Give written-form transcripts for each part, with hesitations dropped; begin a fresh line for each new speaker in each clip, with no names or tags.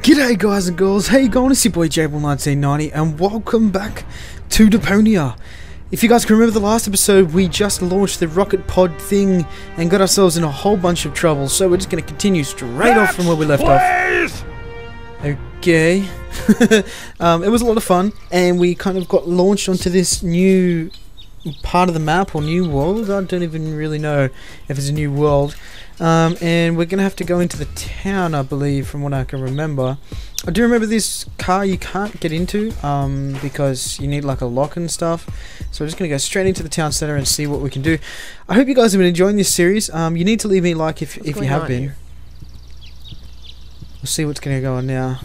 G'day guys and girls, how you going? It's your boy Jaybull 1990 and welcome back to Deponia. If you guys can remember the last episode, we just launched the rocket pod thing and got ourselves in a whole bunch of trouble, so we're just going to continue straight off from where we left off. Okay. It was a lot of fun and we kind of got launched onto this new part of the map or new world. I don't even really know if it's a new world. And we're gonna have to go into the town, I believe, from what I can remember. I do remember this car you can't get into because you need like a lock and stuff. So we're just gonna go straight into the town center and see what we can do. I hope you guys have been enjoying this series. You need to leave me a like if you have been. We'll see what's gonna go on now.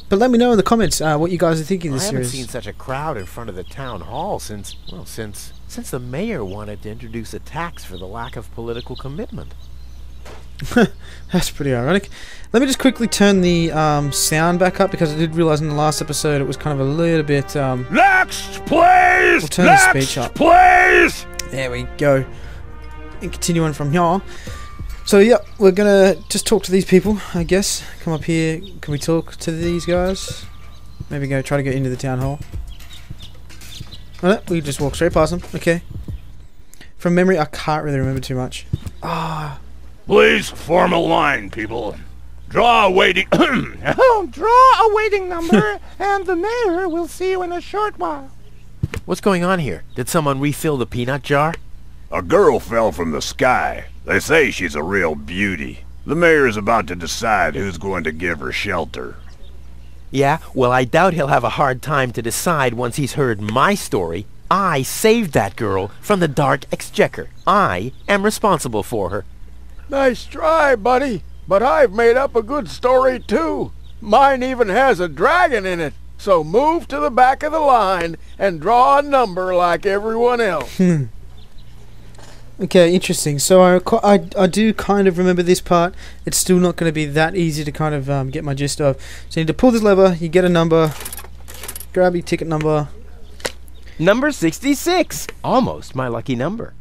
But let me know in the comments what you guys are thinking of this series.
I haven't seen such a crowd in front of the town hall since the mayor wanted to introduce a tax for the lack of political commitment.
That's pretty ironic. Let me just quickly turn the sound back up because I did realize in the last episode it was kind of a little bit
Next, please!
We'll turn the speech up.
Please!
There we go. And continue on from here. So yeah, we're gonna just talk to these people, I guess. Come up here. Can we talk to these guys? Maybe go try to get into the town hall. Oh, no, we just walk straight past them. Okay. From memory, I can't really remember too much. Ah.
Please form a line, people. Draw a waiting
Draw a waiting number, and the mayor will see you in a short while.
What's going on here? Did someone refill the peanut jar?
A girl fell from the sky. They say she's a real beauty. The mayor is about to decide who's going to give her shelter.
Yeah, well, I doubt he'll have a hard time to decide once he's heard my story. I saved that girl from the dark exchequer. I am responsible for her.
Nice try, buddy. But I've made up a good story, too. Mine even has a dragon in it. So move to the back of the line and draw a number like everyone else.
Okay, interesting. So I do kind of remember this part. It's still not going to be that easy to kind of get my gist of. So you need to pull this lever, you get a number, grab your ticket number.
Number 66! Almost my lucky number.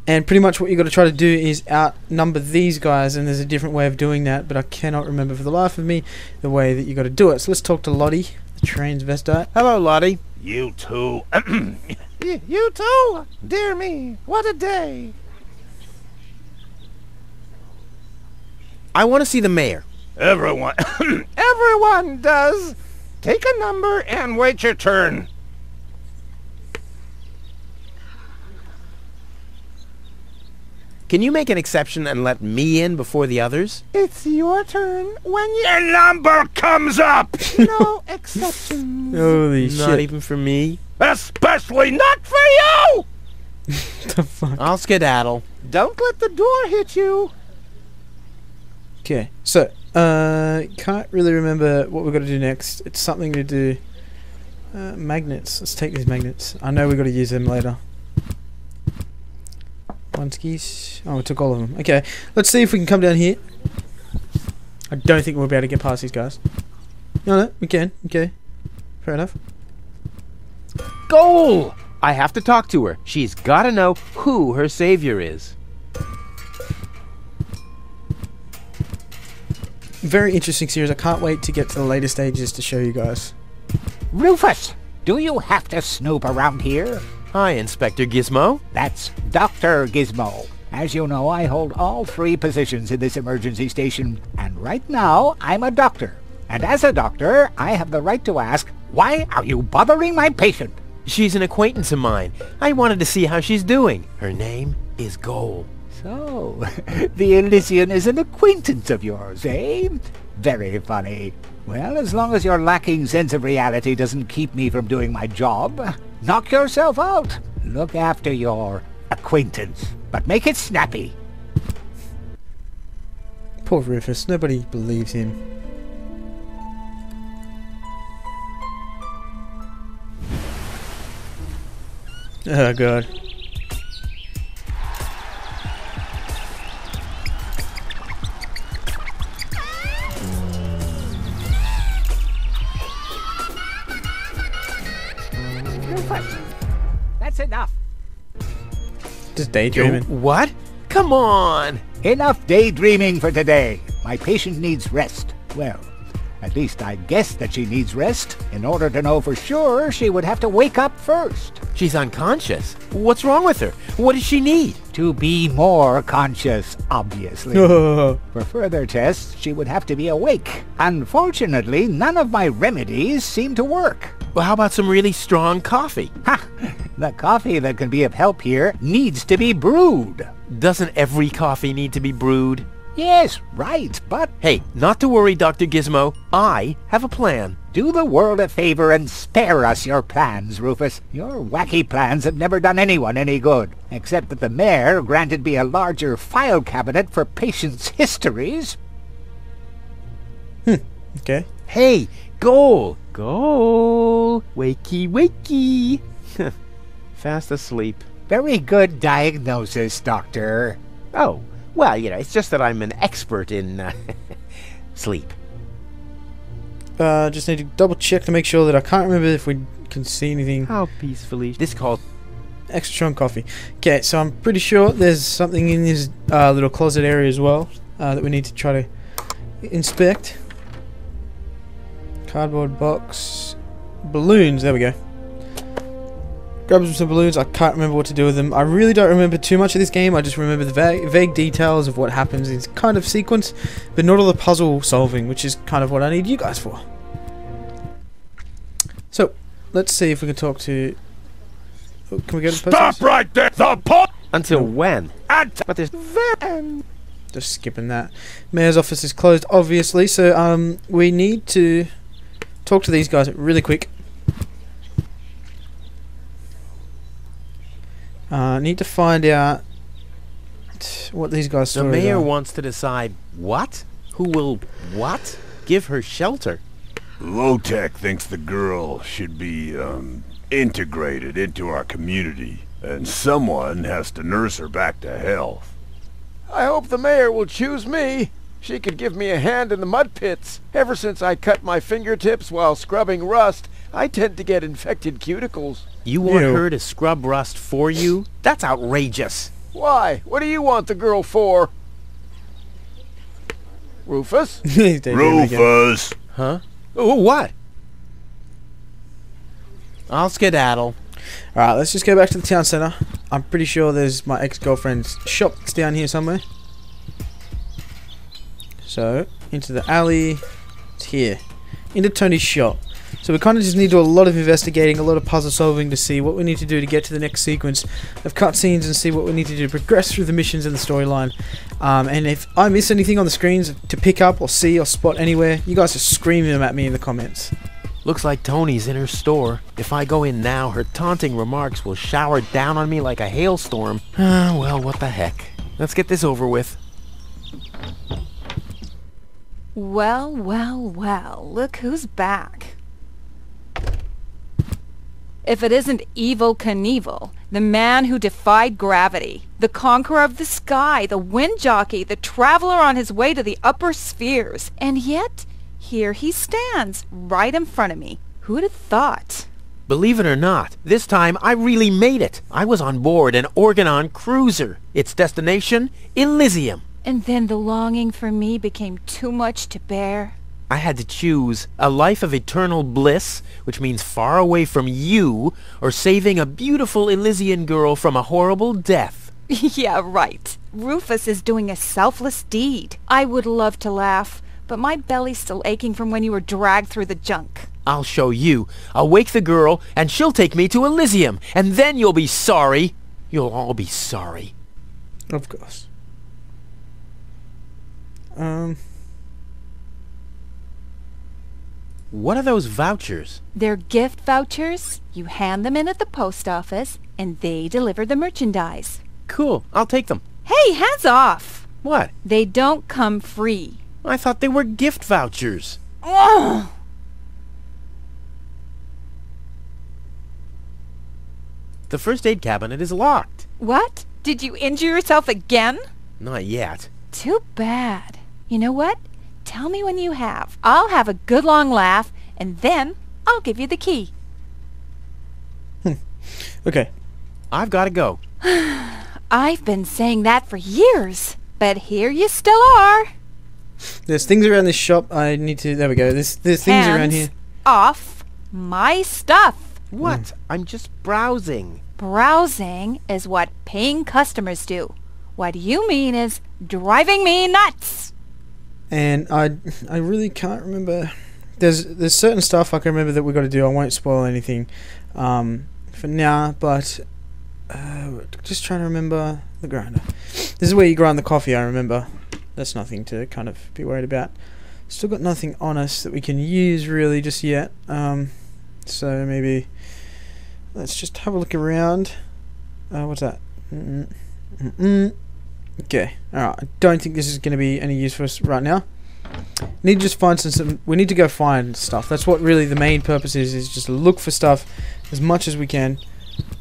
And pretty much what you got to try to do is outnumber these guys, and there's a different way of doing that, but I cannot remember for the life of me the way that you got to do it. So let's talk to Lottie, the transvestite.
Hello, Lottie.
You too.
You too? Dear me, what a day.
I want to see the mayor.
Everyone.
Everyone does. Take a number and wait your turn.
Can you make an exception and let me in before the others?
It's your turn when
Your number comes up!
No exceptions.
Holy shit.
Not even for me?
Especially not for you!
The fuck?
I'll skedaddle.
Don't let the door hit you.
Okay, so, can't really remember what we've got to do next. It's something to do... magnets. Let's take these magnets. I know we've got to use them later. Skis. Oh, we took all of them. Okay, let's see if we can come down here. I don't think we'll be able to get past these guys. No, we can. Okay, fair enough.
Goal! I have to talk to her. She's got to know who her savior is.
Very interesting series. I can't wait to get to the later stages to show you guys.
Rufus, do you have to snoop around here?
Hi, Inspector Gizmo.
That's Dr. Gizmo. As you know, I hold all 3 positions in this emergency station, and right now, I'm a doctor. And as a doctor, I have the right to ask, why are you bothering my patient?
She's an acquaintance of mine. I wanted to see how she's doing. Her name is Goal.
So, the Elysian is an acquaintance of yours, eh? Very funny. Well, as long as your lacking sense of reality doesn't keep me from doing my job, knock yourself out. Look after your acquaintance, but make it snappy.
Poor Rufus. Nobody believes him. Oh god.
That's enough.
Just daydreaming.
What? come on!
Enough daydreaming for today. My patient needs rest. Well, at least I guess that she needs rest. In order to know for sure, she would have to wake up first.
She's unconscious. What's wrong with her? What does she need?
To be more conscious, obviously. For further tests, she would have to be awake. Unfortunately, none of my remedies seem to work.
Well, how about some really strong coffee?
Ha! The coffee that can be of help here needs to be brewed.
Doesn't every coffee need to be brewed?
Yes, right, but
Hey, not to worry, Dr. Gizmo. I have a plan.
do the world a favor and spare us your plans, Rufus. Your wacky plans have never done anyone any good, except that the mayor granted me a larger file cabinet for patients' histories.
Okay.
Hey, goal! Goal! Wakey, wakey! Fast asleep.
Very good diagnosis, Doctor.
Oh, well, it's just that I'm an expert in sleep.
Just need to double check to make sure that I can't remember if we can see anything.
How peacefully. This called...
Extra strong coffee. Okay, so I'm pretty sure there's something in this little closet area as well that we need to try to inspect. Cardboard box. Balloons, there we go. Grab some balloons. I can't remember what to do with them. I really don't remember too much of this game. I just remember the vague details of what happens in kind of sequence, but not all the puzzle solving, which is kind of what I need you guys for. So, let's see if we can talk to... Oh, can we go to the
Stop right there! The pot!
Until when? But there's...
Just skipping that. Mayor's office is closed, obviously, so we need to talk to these guys really quick. Need to find out what these guys'
The
stories
mayor
are.
wants to decide what? Who will what? Give her shelter.
Low-Tech thinks the girl should be, integrated into our community, and someone has to nurse her back to health.
I hope the mayor will choose me. She could give me a hand in the mud pits. Ever since I cut my fingertips while scrubbing rust, I tend to get infected cuticles.
You want
Ew.
her to scrub rust for you? That's outrageous.
Why? What do you want the girl for? Rufus?
He's daydreaming again.
Rufus!
Huh? Oh, what? I'll skedaddle.
Alright, let's just go back to the town centre. I'm pretty sure there's my ex-girlfriend's shop that's down here somewhere. So, into the alley. It's here. Into Tony's shop. So we kind of just need to do a lot of investigating, a lot of puzzle solving to see what we need to do to get to the next sequence of cutscenes and see what we need to do to progress through the missions and the storyline. And if I miss anything on the screens to pick up or see or spot anywhere, you guys just scream them at me in the comments.
Looks like Tony's in her store. If I go in now, her taunting remarks will shower down on me like a hailstorm. Well, what the heck. Let's get this over with.
Well, well, well, look who's back. If it isn't Evil Knievel, the man who defied gravity, the conqueror of the sky, the wind jockey, the traveler on his way to the upper spheres. And yet, here he stands, right in front of me. Who'd have thought?
Believe it or not, this time I really made it. I was on board an Organon cruiser. Its destination, Elysium.
And then the longing for me became too much to bear.
I had to choose a life of eternal bliss, which means far away from you, or saving a beautiful Elysian girl from a horrible death.
Yeah, right. Rufus is doing a selfless deed. I would love to laugh, but my belly's still aching from when you were dragged through the junk.
I'll show you. I'll wake the girl, and she'll take me to Elysium, and then you'll be sorry. You'll all be sorry.
Of course.
What are those vouchers?
They're gift vouchers. You hand them in at the post office, and they deliver the merchandise.
Cool, I'll take them.
Hey, hands off!
What?
They don't come free.
I thought they were gift vouchers.
Ugh!
The first aid cabinet is locked.
What? Did you injure yourself again?
Not yet.
Too bad. You know what? Tell me when you have. I'll have a good long laugh, and then I'll give you the key.
Okay.
I've got to go.
I've been saying that for years, but here you still are.
There's things around this shop I need to... There we go. There's things around here.
Off my stuff.
What? I'm just browsing.
Browsing is what paying customers do. What you mean is driving me nuts.
And I really can't remember. There's certain stuff I can remember that we got to do. I won't spoil anything for now, but just trying to remember the grinder. This is where you grind the coffee, I remember. That's nothing to kind of be worried about. Still got nothing on us that we can use really just yet. So maybe let's just have a look around. What's that? Okay, alright. I don't think this is going to be any use for us right now. Need to just find some. We need to go find stuff. That's what really the main purpose is just look for stuff as much as we can.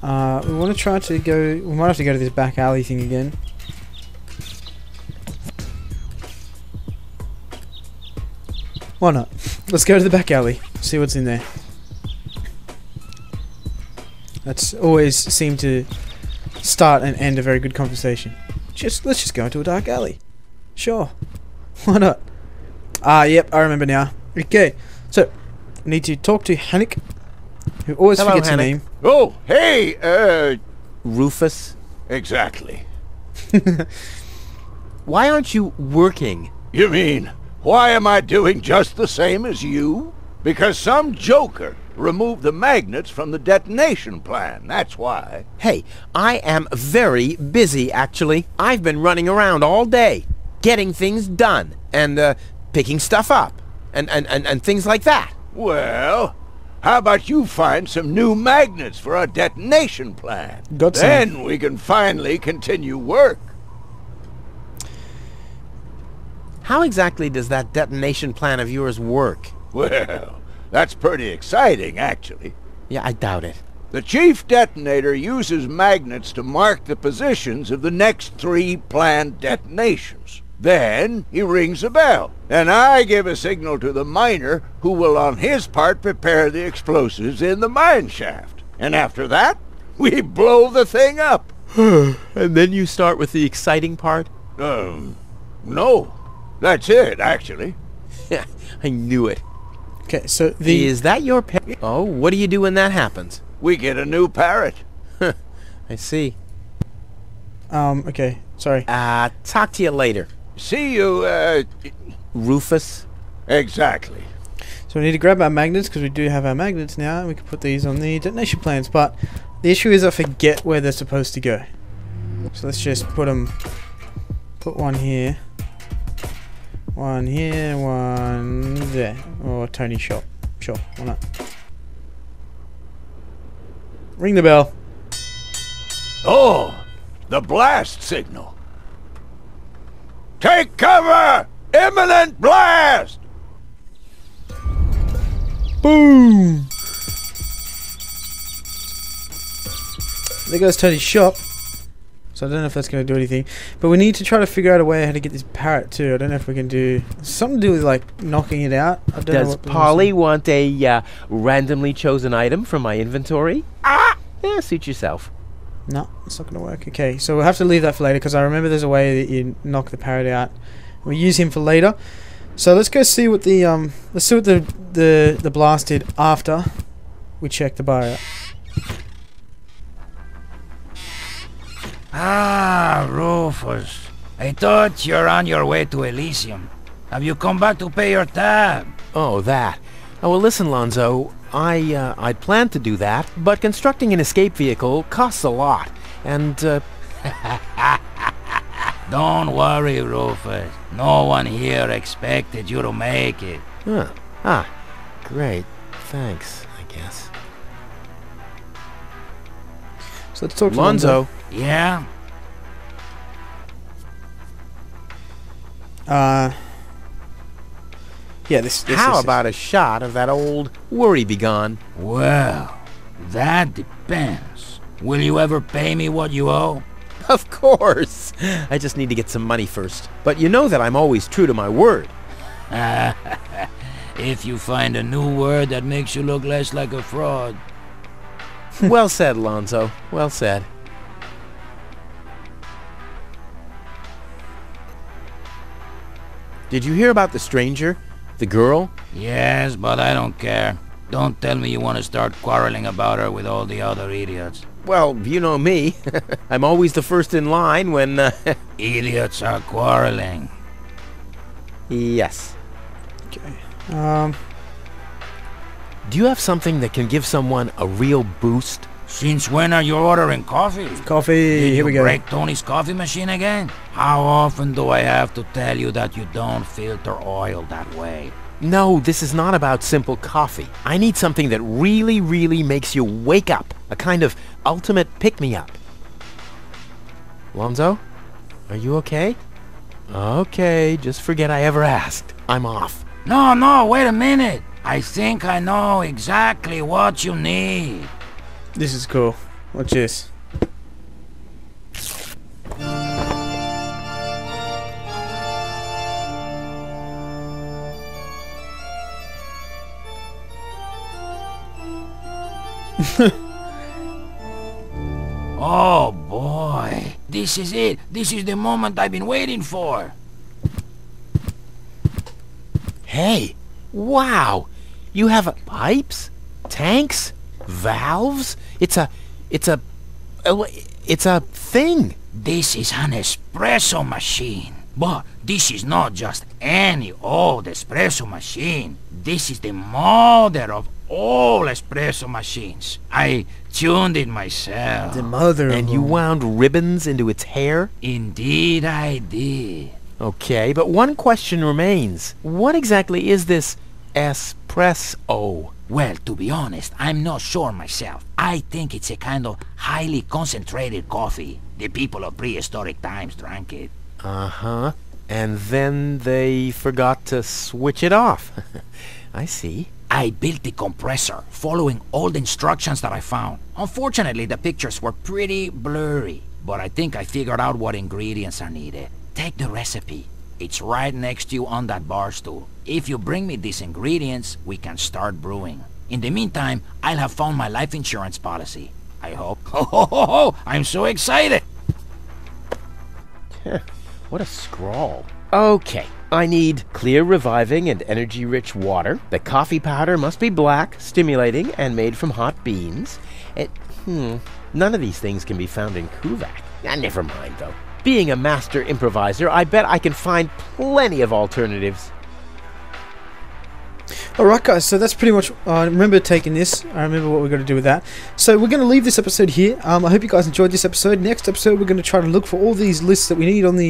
We want to try to go. We might have to go to this back alley thing again. Why not? Let's go to the back alley. See what's in there. That's always seemed to start and end a very good conversation. Let's just go into a dark alley. Sure. Why not? Yep, I remember now. Okay, so I need to talk to Hannick, who always forgets her name.
Oh, hey,
Rufus?
exactly.
Why aren't you working?
You mean, why am I doing just the same as you? Because some joker removed the magnets from the detonation plan, that's why.
Hey, I am very busy, actually. I've been running around all day, getting things done, and, picking stuff up, and things like that.
Well, how about you find some new magnets for our detonation plan?
Got some.
Then we can finally continue work.
How exactly does that detonation plan of yours work?
Well, that's pretty exciting, actually.
Yeah, I doubt it.
The chief detonator uses magnets to mark the positions of the next 3 planned detonations. Then he rings a bell, and I give a signal to the miner, who will on his part prepare the explosives in the mine shaft. And after that, we blow the thing up.
And then you start with the exciting part?
No. That's it, actually.
I knew it.
Okay, so
Is that your pet? Oh, what do you do when that happens?
We get a new parrot.
I see.
Okay, sorry.
Talk to you later.
See you,
Rufus?
Exactly.
So we need to grab our magnets, because we do have our magnets now, and we can put these on the detonation plans, but the issue is I forget where they're supposed to go. So let's just put one here, one here, one there, or Tony's shop. Sure, why not? Ring the bell.
Oh, the blast signal. Take cover! Imminent blast!
Boom! There goes Tony's shop. So I don't know if that's going to do anything. But we need to try to figure out a way how to get this parrot too. I don't know if we can do... Something to do with like knocking it out. I don't know
Does
what
Polly want a randomly chosen item from my inventory? Yeah, suit yourself.
No, it's not going to work. Okay, so we'll have to leave that for later, because I remember there's a way that you knock the parrot out. We'll use him for later. So let's go see what the the blast did after we check the bar out.
Ah, Rufus. I thought you're on your way to Elysium. Have you come back to pay your tab?
Oh, that. Oh, well, listen, Lonzo. I'd planned to do that, but constructing an escape vehicle costs a lot, and,
Don't worry, Rufus. No one here expected you to make it.
Great. Thanks, I guess.
So let's talk to
Lonzo.
Yeah?
Yeah, this
How about a shot of that old worry begone?
Well, that depends. Will you ever pay me what you owe?
Of course. I just need to get some money first. But you know that I'm always true to my word.
If you find a new word that makes you look less like a fraud.
Well said, Lonzo. Well said. Did you hear about the stranger? The girl?
Yes, but I don't care. Don't tell me you want to start quarreling about her with all the other idiots.
Well, you know me. I'm always the first in line when,
Idiots are quarreling.
Yes.
Okay.
Do you have something that can give someone a real boost?
Since when are you ordering coffee?
Coffee.
Did
Here we
you
go.
break Tony's coffee machine again? How often do I have to tell you that you don't filter oil that way?
No, this is not about simple coffee. I need something that really, really makes you wake up. A kind of ultimate pick-me-up. Lonzo? Are you okay? Okay, just forget I ever asked. I'm off.
No, wait a minute. I think I know exactly what you need.
This is cool. Watch this.
Oh boy. This is it. This is the moment I've been waiting for.
Hey, wow! You have pipes, tanks, valves. It's a thing.
This is an espresso machine. But this is not just any old espresso machine. This is the mother of all espresso machines. I tuned it myself.
The mother.
And you wound ribbons into its hair?
Indeed I did.
Okay, but one question remains. What exactly is this espresso?
Well, to be honest, I'm not sure myself. I think it's a kind of highly concentrated coffee. The people of prehistoric times drank it.
Uh-huh. And then they forgot to switch it off. I see.
I built the compressor, following all the instructions that I found. Unfortunately, the pictures were pretty blurry, but I think I figured out what ingredients are needed. Take the recipe. It's right next to you on that bar stool. If you bring me these ingredients, we can start brewing. In the meantime, I'll have found my life insurance policy. I hope. Ho! I'm so excited!
What a scrawl. Okay, I need clear, reviving, and energy-rich water. The coffee powder must be black, stimulating, and made from hot beans. None of these things can be found in Kuvak. Never mind, though. Being a master improviser, I bet I can find plenty of alternatives.
Alright guys, so that's pretty much, I remember taking this, I remember what we're going to do with that. So we're going to leave this episode here. I hope you guys enjoyed this episode. Next episode we're going to try to look for all these lists that we need on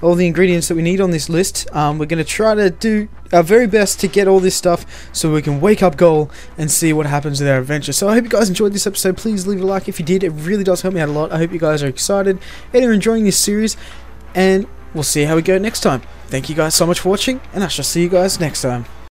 all the ingredients that we need on this list. We're going to try to do our very best to get all this stuff so we can wake up Goal and see what happens with our adventure. So I hope you guys enjoyed this episode. Please leave a like if you did, it really does help me out a lot. I hope you guys are excited and are enjoying this series, and we'll see how we go next time. Thank you guys so much for watching, and I shall see you guys next time.